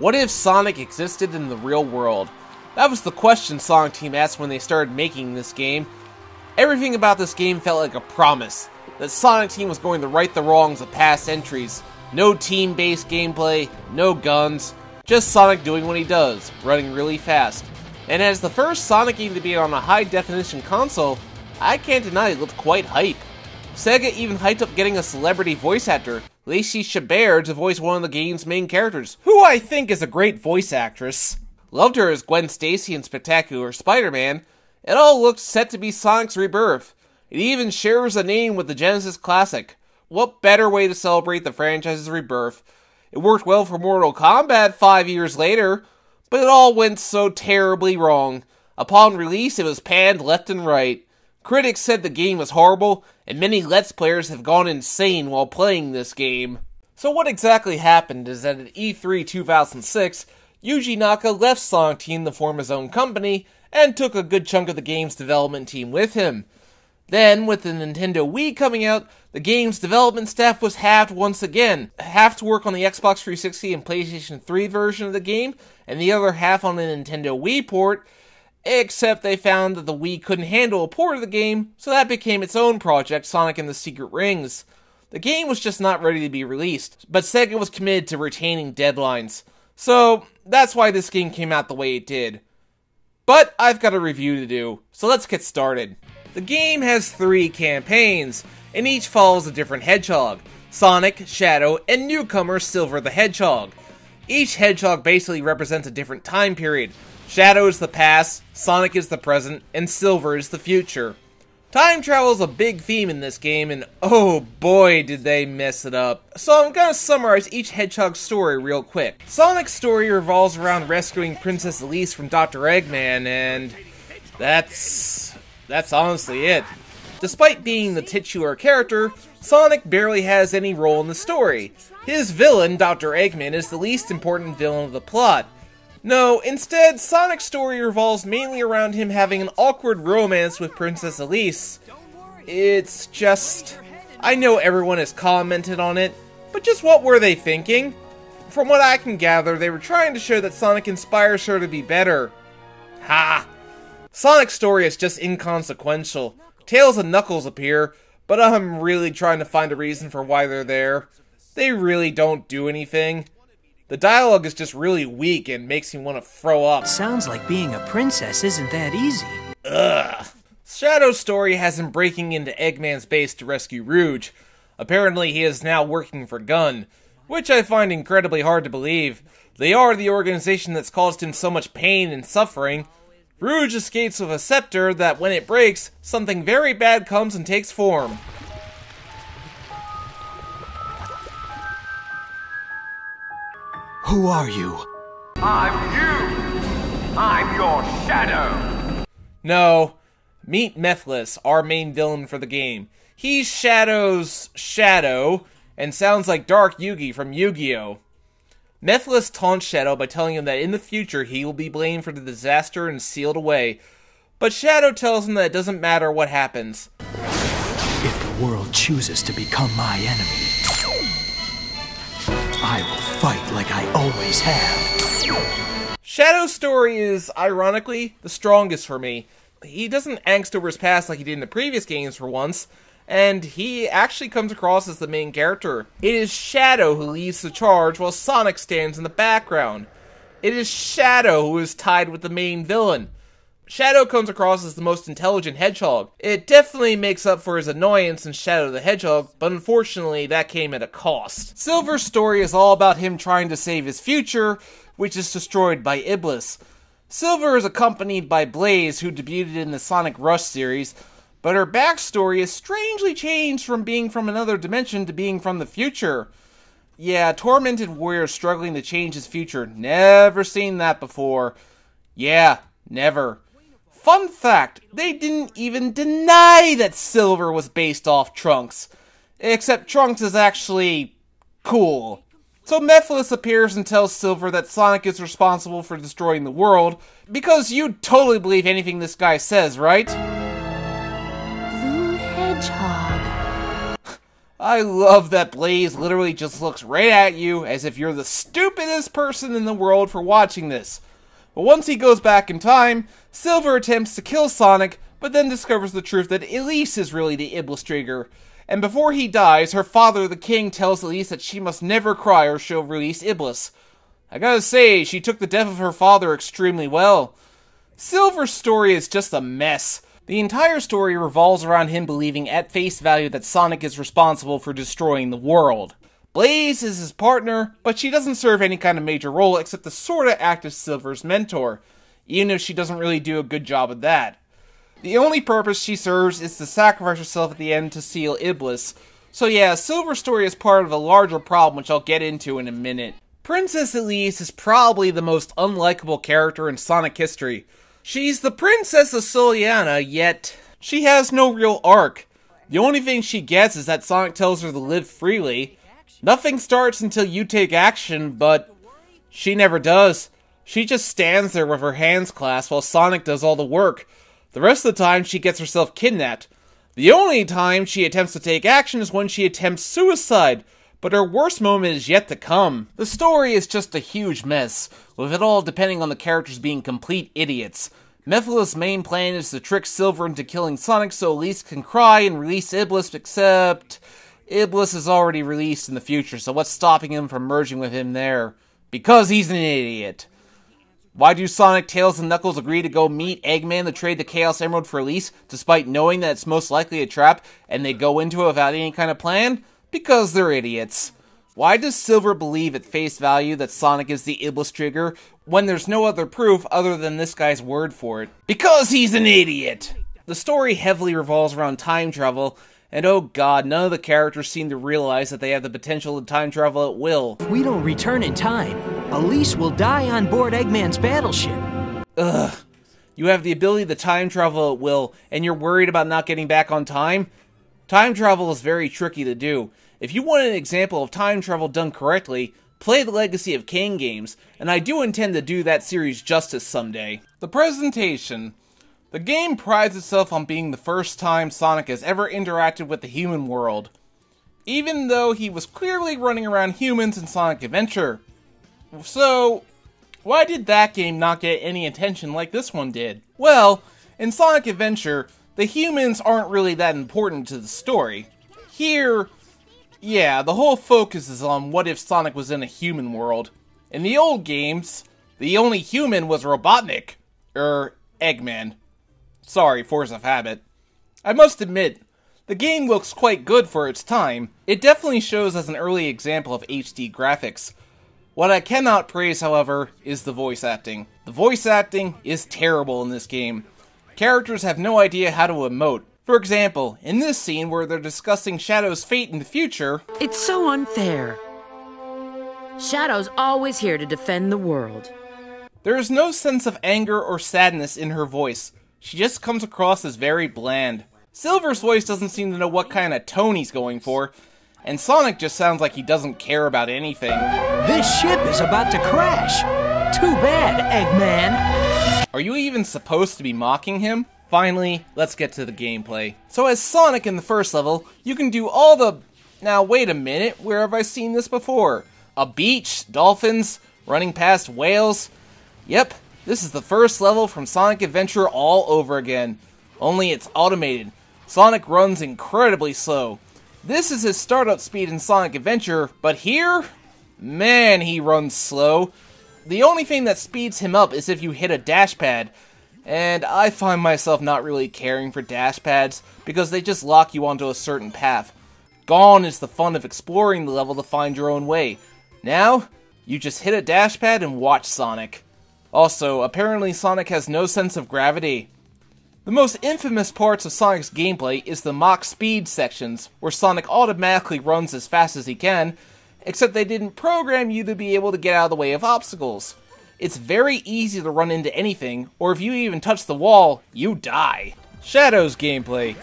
What if Sonic existed in the real world? That was the question Sonic Team asked when they started making this game. Everything about this game felt like a promise, that Sonic Team was going to right the wrongs of past entries. No team-based gameplay, no guns, just Sonic doing what he does, running really fast. And as the first Sonic game to be on a high-definition console, I can't deny it looked quite hype. Sega even hyped up getting a celebrity voice actor, Lacey Chabert, to voice one of the game's main characters, who I think is a great voice actress. Loved her as Gwen Stacy in Spectacular Spider-Man. It all looked set to be Sonic's rebirth. It even shares a name with the Genesis classic. What better way to celebrate the franchise's rebirth? It worked well for Mortal Kombat 5 years later, but it all went so terribly wrong. Upon release, it was panned left and right. Critics said the game was horrible, and many Let's Players have gone insane while playing this game. So what exactly happened is that at E3 2006, Yuji Naka left Sonic Team to form his own company, and took a good chunk of the game's development team with him. Then, with the Nintendo Wii coming out, the game's development staff was halved once again. Half to work on the Xbox 360 and PlayStation 3 version of the game, and the other half on the Nintendo Wii port, except they found that the Wii couldn't handle a port of the game, so that became its own project, Sonic and the Secret Rings. The game was just not ready to be released, but Sega was committed to retaining deadlines. So, that's why this game came out the way it did. But I've got a review to do, so let's get started. The game has 3 campaigns, and each follows a different Hedgehog: Sonic, Shadow, and newcomer Silver the Hedgehog. Each Hedgehog basically represents a different time period. Shadow is the past, Sonic is the present, and Silver is the future. Time travel is a big theme in this game, and oh boy did they mess it up. So I'm gonna summarize each Hedgehog story real quick. Sonic's story revolves around rescuing Princess Elise from Dr. Eggman, and that's honestly it. Despite being the titular character, Sonic barely has any role in the story. His villain, Dr. Eggman, is the least important villain of the plot. No, instead, Sonic's story revolves mainly around him having an awkward romance with Princess Elise. It's just... I know everyone has commented on it, but just what were they thinking? From what I can gather, they were trying to show that Sonic inspires her to be better. Ha! Sonic's story is just inconsequential. Tails and Knuckles appear, but I'm really trying to find a reason for why they're there. They really don't do anything. The dialogue is just really weak and makes me want to throw up. Sounds like being a princess isn't that easy. Ugh. Shadow's story has him breaking into Eggman's base to rescue Rouge. Apparently he is now working for Gun, which I find incredibly hard to believe. They are the organization that's caused him so much pain and suffering. Rouge escapes with a scepter that when it breaks, something very bad comes and takes form. Who are you? I'm you! I'm your Shadow! No. Meet Mephiles, our main villain for the game. He's Shadow's Shadow, and sounds like Dark Yugi from Yu-Gi-Oh! Mephiles taunts Shadow by telling him that in the future he will be blamed for the disaster and sealed away. But Shadow tells him that it doesn't matter what happens. If the world chooses to become my enemy, I will fight like I always have. Shadow's story is, ironically, the strongest for me. He doesn't angst over his past like he did in the previous games for once, and he actually comes across as the main character. It is Shadow who leads the charge while Sonic stands in the background. It is Shadow who is tied with the main villain. Shadow comes across as the most intelligent Hedgehog. It definitely makes up for his annoyance in Shadow the Hedgehog, but unfortunately that came at a cost. Silver's story is all about him trying to save his future, which is destroyed by Iblis. Silver is accompanied by Blaze, who debuted in the Sonic Rush series, but her backstory is strangely changed from being from another dimension to being from the future. Yeah, tormented warrior struggling to change his future. Never seen that before. Yeah, never. Fun fact, they didn't even deny that Silver was based off Trunks. Except Trunks is actually cool. So Mephiles appears and tells Silver that Sonic is responsible for destroying the world, because you totally believe anything this guy says, right? Blue Hedgehog. I love that Blaze literally just looks right at you as if you're the stupidest person in the world for watching this. But once he goes back in time, Silver attempts to kill Sonic, but then discovers the truth that Elise is really the Iblis trigger. And before he dies, her father, the king, tells Elise that she must never cry or she'll release Iblis. I gotta say, she took the death of her father extremely well. Silver's story is just a mess. The entire story revolves around him believing at face value that Sonic is responsible for destroying the world. Blaze is his partner, but she doesn't serve any kind of major role except to sorta act as Silver's mentor, even if she doesn't really do a good job of that. The only purpose she serves is to sacrifice herself at the end to seal Iblis. So yeah, Silver's story is part of a larger problem which I'll get into in a minute. Princess Elise is probably the most unlikable character in Sonic history. She's the Princess of Soliana, yet she has no real arc. The only thing she gets is that Sonic tells her to live freely. Nothing starts until you take action, but she never does. She just stands there with her hands clasped while Sonic does all the work. The rest of the time, she gets herself kidnapped. The only time she attempts to take action is when she attempts suicide, but her worst moment is yet to come. The story is just a huge mess, with it all depending on the characters being complete idiots. Mephiles' main plan is to trick Silver into killing Sonic so Elise can cry and release Iblis, except Iblis is already released in the future, so what's stopping him from merging with him there? Because he's an idiot. Why do Sonic, Tails, and Knuckles agree to go meet Eggman to trade the Chaos Emerald for Elise, despite knowing that it's most likely a trap, and they go into it without any kind of plan? Because they're idiots. Why does Silver believe at face value that Sonic is the Iblis trigger, when there's no other proof other than this guy's word for it? Because he's an idiot! The story heavily revolves around time travel, and oh god, none of the characters seem to realize that they have the potential to time travel at will. If we don't return in time, Elise will die on board Eggman's battleship. Ugh. You have the ability to time travel at will, and you're worried about not getting back on time? Time travel is very tricky to do. If you want an example of time travel done correctly, play the Legacy of Kain games, and I do intend to do that series justice someday. The presentation. The game prides itself on being the first time Sonic has ever interacted with the human world, even though he was clearly running around humans in Sonic Adventure. So, why did that game not get any attention like this one did? Well, in Sonic Adventure, the humans aren't really that important to the story. Here, yeah, the whole focus is on what if Sonic was in a human world. In the old games, the only human was Robotnik, Eggman. Sorry, force of habit. I must admit, the game looks quite good for its time. It definitely shows as an early example of HD graphics. What I cannot praise, however, is the voice acting. The voice acting is terrible in this game. Characters have no idea how to emote. For example, in this scene where they're discussing Shadow's fate in the future... It's so unfair. Shadow's always here to defend the world. There is no sense of anger or sadness in her voice. She just comes across as very bland. Silver's voice doesn't seem to know what kind of tone he's going for, and Sonic just sounds like he doesn't care about anything. This ship is about to crash. Too bad, Eggman. Are you even supposed to be mocking him? Finally, let's get to the gameplay. So as Sonic in the first level, you can do all the... Now wait a minute, where have I seen this before? A beach, dolphins, running past whales. Yep, this is the first level from Sonic Adventure all over again. Only it's automated. Sonic runs incredibly slow. This is his startup speed in Sonic Adventure, but here? Man, he runs slow. The only thing that speeds him up is if you hit a dash pad. And I find myself not really caring for dash pads, because they just lock you onto a certain path. Gone is the fun of exploring the level to find your own way. Now, you just hit a dash pad and watch Sonic. Also, apparently Sonic has no sense of gravity. The most infamous parts of Sonic's gameplay is the Mach Speed sections, where Sonic automatically runs as fast as he can, except they didn't program you to be able to get out of the way of obstacles. It's very easy to run into anything, or if you even touch the wall, you die. Shadow's gameplay.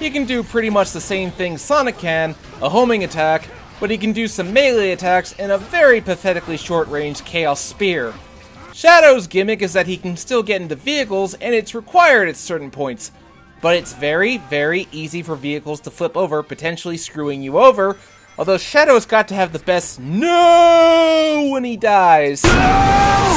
He can do pretty much the same thing Sonic can, a homing attack, but he can do some melee attacks and a very pathetically short-range Chaos Spear. Shadow's gimmick is that he can still get into vehicles, and it's required at certain points, but it's very, very easy for vehicles to flip over, potentially screwing you over, although Shadow's got to have the best no when he dies.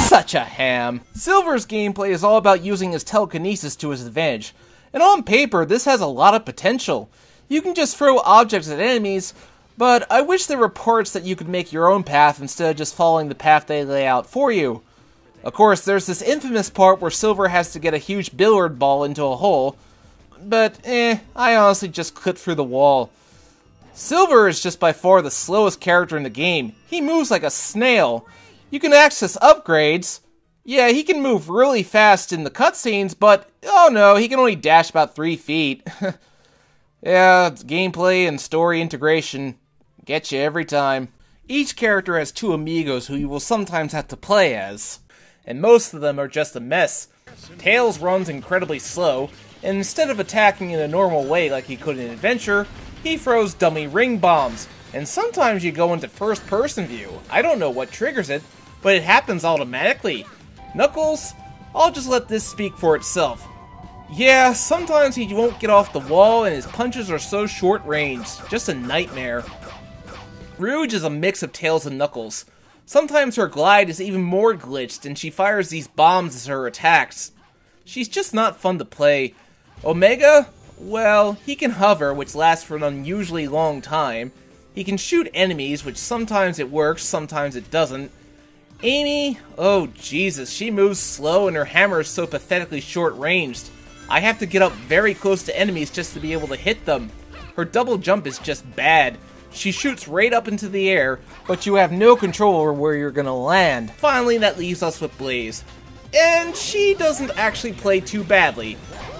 Such a ham. Silver's gameplay is all about using his telekinesis to his advantage, and on paper, this has a lot of potential. You can just throw objects at enemies, but I wish there were parts that you could make your own path instead of just following the path they lay out for you. Of course, there's this infamous part where Silver has to get a huge billiard ball into a hole, but I honestly just clipped through the wall. Silver is just by far the slowest character in the game. He moves like a snail. You can access upgrades. Yeah, he can move really fast in the cutscenes, but oh no, he can only dash about 3 feet. Yeah, it's gameplay and story integration. Get you every time. Each character has 2 amigos who you will sometimes have to play as, and most of them are just a mess. Tails runs incredibly slow, and instead of attacking in a normal way like he could in Adventure, he throws dummy ring bombs, and sometimes you go into first-person view. I don't know what triggers it, but it happens automatically. Knuckles? I'll just let this speak for itself. Yeah, sometimes he won't get off the wall and his punches are so short-ranged. Just a nightmare. Rouge is a mix of Tails and Knuckles. Sometimes her glide is even more glitched and she fires these bombs as her attacks. She's just not fun to play. Omega? Well, he can hover, which lasts for an unusually long time. He can shoot enemies, which sometimes it works, sometimes it doesn't. Amy? Oh Jesus, she moves slow and her hammer is so pathetically short-ranged. I have to get up very close to enemies just to be able to hit them. Her double jump is just bad. She shoots right up into the air, but you have no control over where you're gonna land. Finally, that leaves us with Blaze. And she doesn't actually play too badly.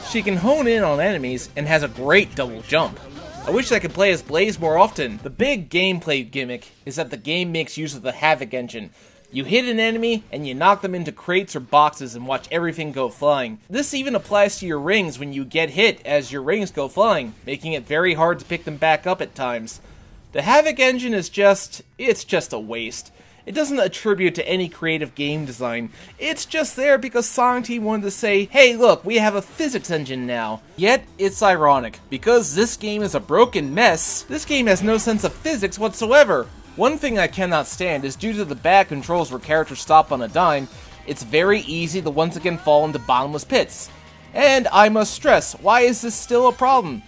She can hone in on enemies and has a great double jump. I wish I could play as Blaze more often. The big gameplay gimmick is that the game makes use of the Havoc engine. You hit an enemy, and you knock them into crates or boxes and watch everything go flying. This even applies to your rings when you get hit as your rings go flying, making it very hard to pick them back up at times. The Havoc engine is it's just a waste. It doesn't attribute to any creative game design. It's just there because Sonic Team wanted to say, hey look, we have a physics engine now. Yet, it's ironic. Because this game is a broken mess, this game has no sense of physics whatsoever. One thing I cannot stand is due to the bad controls where characters stop on a dime, it's very easy to once again fall into bottomless pits. And I must stress, why is this still a problem?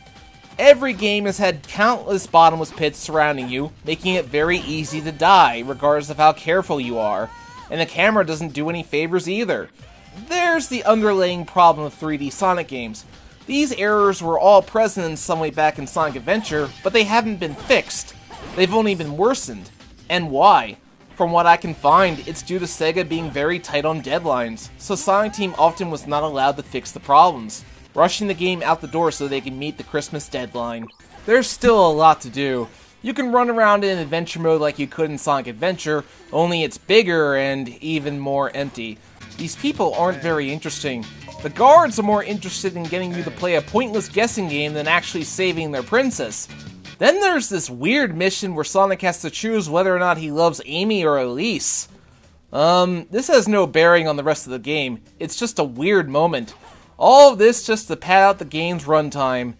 Every game has had countless bottomless pits surrounding you, making it very easy to die, regardless of how careful you are. And the camera doesn't do any favors either. There's the underlying problem of 3D Sonic games. These errors were all present in some way back in Sonic Adventure, but they haven't been fixed. They've only been worsened. And why? From what I can find, it's due to Sega being very tight on deadlines, so Sonic Team often was not allowed to fix the problems, rushing the game out the door so they can meet the Christmas deadline. There's still a lot to do. You can run around in adventure mode like you could in Sonic Adventure, only it's bigger and even more empty. These people aren't very interesting. The guards are more interested in getting you to play a pointless guessing game than actually saving their princess. Then there's this weird mission where Sonic has to choose whether or not he loves Amy or Elise. This has no bearing on the rest of the game. It's just a weird moment. All of this just to pad out the game's runtime.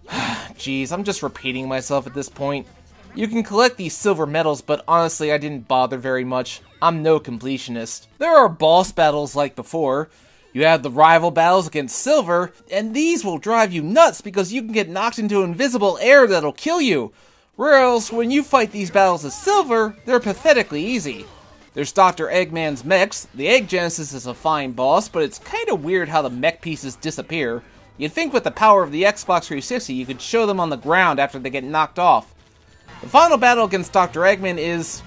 Jeez, I'm just repeating myself at this point. You can collect these silver medals, but honestly I didn't bother very much. I'm no completionist. There are boss battles like before. You have the rival battles against Silver, and these will drive you nuts because you can get knocked into invisible air that'll kill you. Whereas when you fight these battles as Silver, they're pathetically easy. There's Dr. Eggman's mechs. The Egg Genesis is a fine boss, but it's kinda weird how the mech pieces disappear. You'd think with the power of the Xbox 360 you could show them on the ground after they get knocked off. The final battle against Dr. Eggman is...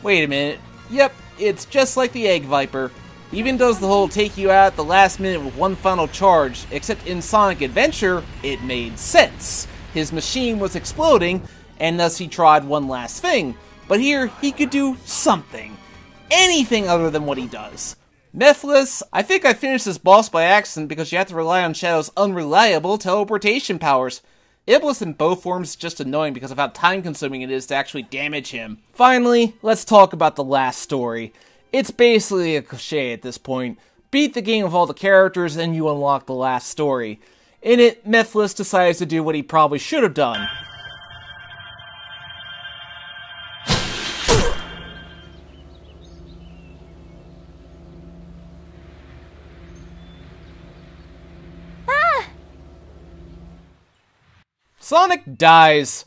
wait a minute. Yep, it's just like the Egg Viper. Even does the whole take you out at the last minute with one final charge, except in Sonic Adventure, it made sense. His machine was exploding, and thus he tried one last thing. But here, he could do something. Anything other than what he does. Mephiles, I think I finished this boss by accident because you have to rely on Shadow's unreliable teleportation powers. Iblis in both forms is just annoying because of how time-consuming it is to actually damage him. Finally, let's talk about the last story. It's basically a cliche at this point. Beat the game of all the characters and you unlock the last story. In it, Mephiles decides to do what he probably should have done. Sonic dies.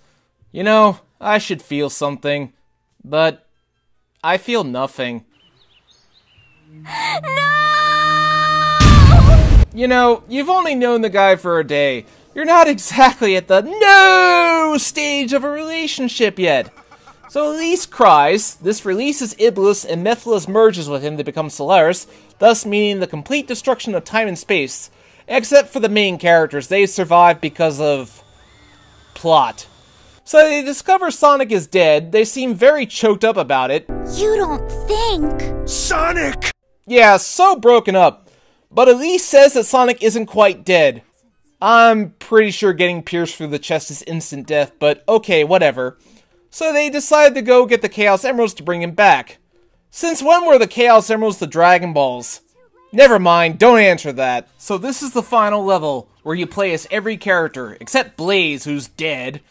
You know, I should feel something, but I feel nothing. No! You know, you've only known the guy for a day. You're not exactly at the no stage of a relationship yet. So Elise cries, this releases Iblis, and Mephiles merges with him to become Solaris, thus meaning the complete destruction of time and space. Except for the main characters, they survive because of plot. So they discover Sonic is dead. They seem very choked up about it. You don't think... Sonic! Yeah, so broken up. But Elise says that Sonic isn't quite dead. I'm pretty sure getting pierced through the chest is instant death, but okay, whatever. So they decide to go get the Chaos Emeralds to bring him back. Since when were the Chaos Emeralds the Dragon Balls? Never mind, don't answer that. So this is the final level, where you play as every character, except Blaze, who's dead.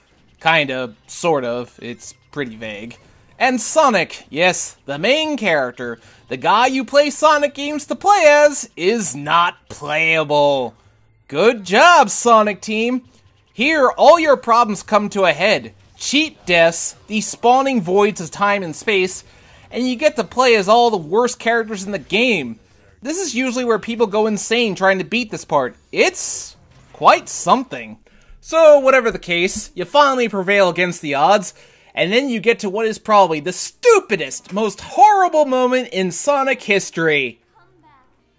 Kinda, sort of, it's pretty vague. And Sonic, yes, the main character, the guy you play Sonic games to play as, is not playable. Good job, Sonic Team. Here, all your problems come to a head. Cheap deaths, despawning voids of time and space, and you get to play as all the worst characters in the game. This is usually where people go insane trying to beat this part. It's quite something. So, whatever the case, you finally prevail against the odds, and then you get to what is probably the stupidest, most horrible moment in Sonic history.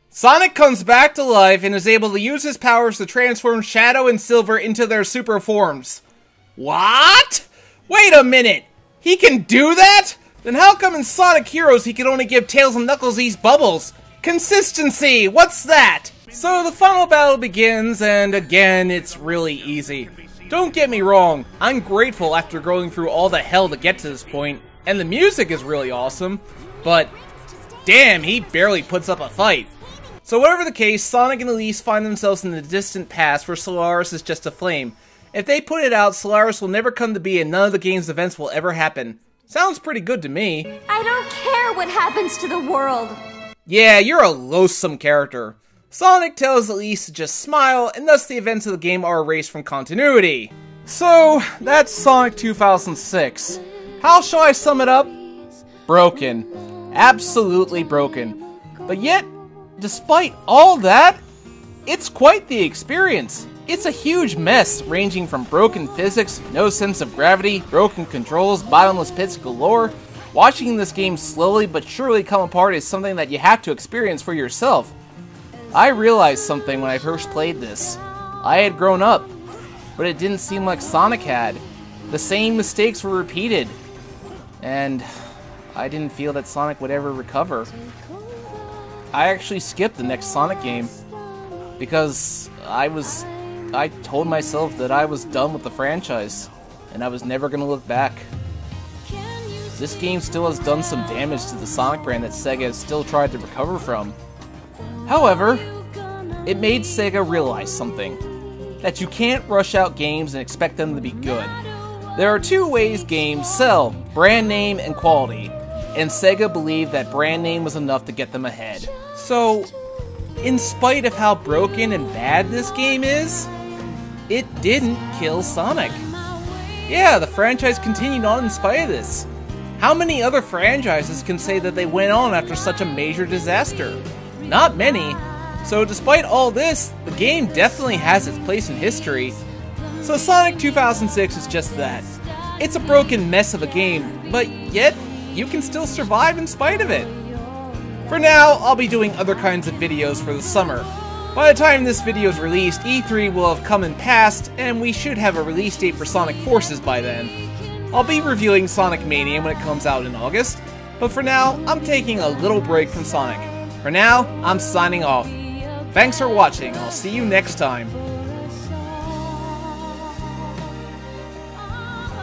Sonic comes back to life and is able to use his powers to transform Shadow and Silver into their super forms. What? Wait a minute! He can do that? Then how come in Sonic Heroes he can only give Tails and Knuckles these bubbles? Consistency! What's that? So the final battle begins, and again, it's really easy. Don't get me wrong, I'm grateful after going through all the hell to get to this point, and the music is really awesome, but damn, he barely puts up a fight. So whatever the case, Sonic and Elise find themselves in the distant past where Solaris is just a flame. If they put it out, Solaris will never come to be and none of the game's events will ever happen. Sounds pretty good to me. I don't care what happens to the world. Yeah, you're a loathsome character. Sonic tells Elise to just smile, and thus the events of the game are erased from continuity. So, that's Sonic 2006. How shall I sum it up? Broken. Absolutely broken. But yet, despite all that, it's quite the experience. It's a huge mess, ranging from broken physics, no sense of gravity, broken controls, bottomless pits galore. Watching this game slowly but surely come apart is something that you have to experience for yourself. I realized something when I first played this. I had grown up, but it didn't seem like Sonic had. The same mistakes were repeated, and I didn't feel that Sonic would ever recover. I actually skipped the next Sonic game, because I told myself that I was done with the franchise, and I was never going to look back. This game still has done some damage to the Sonic brand that Sega has still tried to recover from. However, it made Sega realize something. That you can't rush out games and expect them to be good. There are two ways games sell, brand name and quality, and Sega believed that brand name was enough to get them ahead. So, in spite of how broken and bad this game is, it didn't kill Sonic. Yeah, the franchise continued on in spite of this. How many other franchises can say that they went on after such a major disaster? Not many. So despite all this, the game definitely has its place in history. So Sonic 2006 is just that. It's a broken mess of a game, but yet, you can still survive in spite of it. For now, I'll be doing other kinds of videos for the summer. By the time this video is released, E3 will have come and passed, and we should have a release date for Sonic Forces by then. I'll be reviewing Sonic Mania when it comes out in August, but for now, I'm taking a little break from Sonic. For now, I'm signing off. Thanks for watching, I'll see you next time.